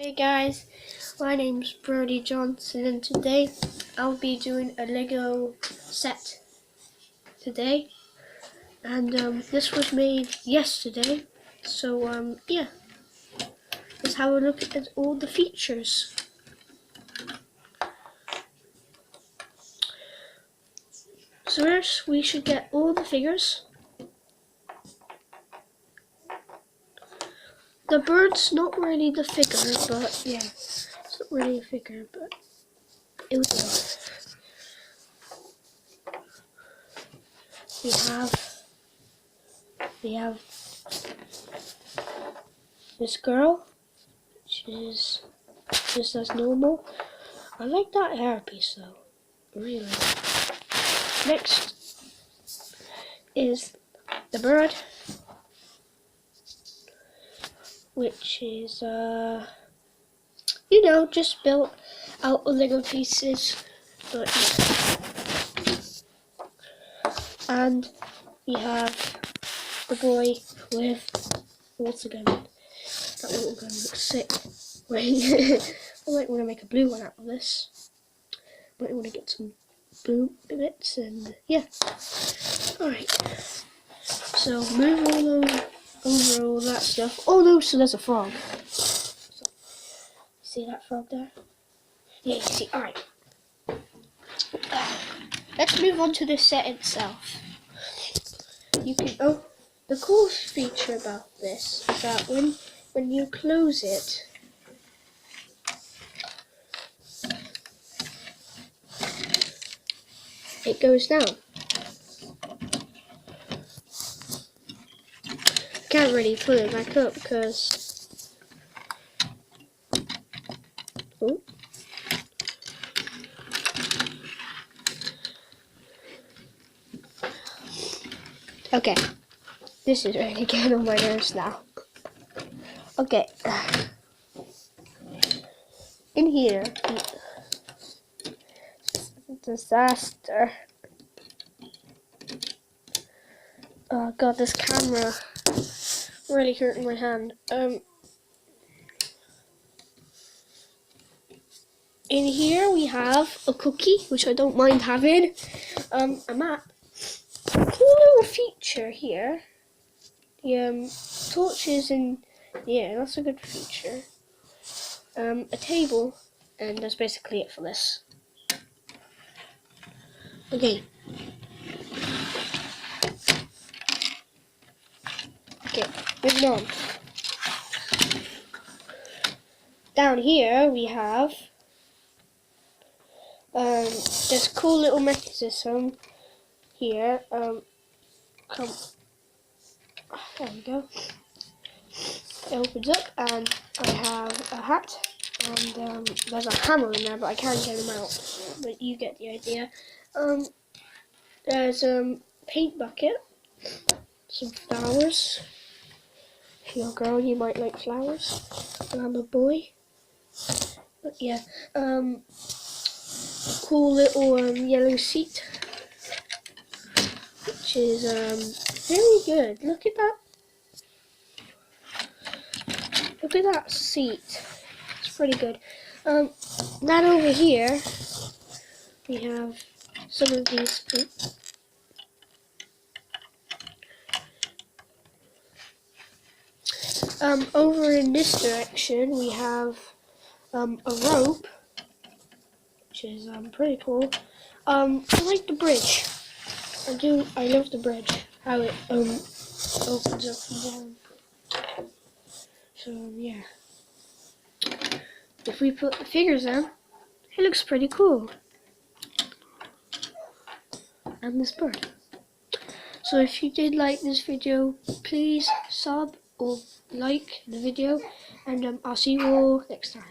Hey guys, my name's Brody Johnson and today I'll be doing a Lego set today, and this was made yesterday, so yeah, let's have a look at all the features. So first we should get all the figures. The bird's not really the figure, but yeah, it's not really a figure, but it will do. We have this girl, which is just as normal. I like that hairpiece though, really. Next is the bird, which is just built out of Lego pieces, but yeah. And we have the boy with water gun. That little gun looks sick. Wait, I might want to make a blue one out of this. Might want to get some blue bits and yeah. Alright. So move all over all that stuff. Oh no, so there's a frog. See that frog there? Yeah, you see. Alright. Let's move on to the set itself. The cool feature about this is that when you close it, it goes down. Can't really pull it back up because okay, this is really getting on my nerves now. Okay, in here, disaster. Oh god, this camera really hurting my hand. In here we have a cookie, which I don't mind having. A map. Cool little feature here. The torches and yeah, that's a good feature. A table, and that's basically it for this. Okay. Okay, moving on. Down here we have this cool little mechanism here. There we go. It opens up and I have a hat and there's a hammer in there, but I can't get him out. But you get the idea. There's a paint bucket, some flowers. If you're a girl, you might like flowers. And I'm a boy. But yeah, cool little yellow seat, which is very good. Look at that. Look at that seat. It's pretty good. Then over here we have some of these. Over in this direction we have a rope, which is pretty cool. I like the bridge. I love the bridge. How it opens up and down. So yeah. If we put the figures on, it looks pretty cool. And this bird. So if you did like this video, please sub or like the video, and I'll see you all next time.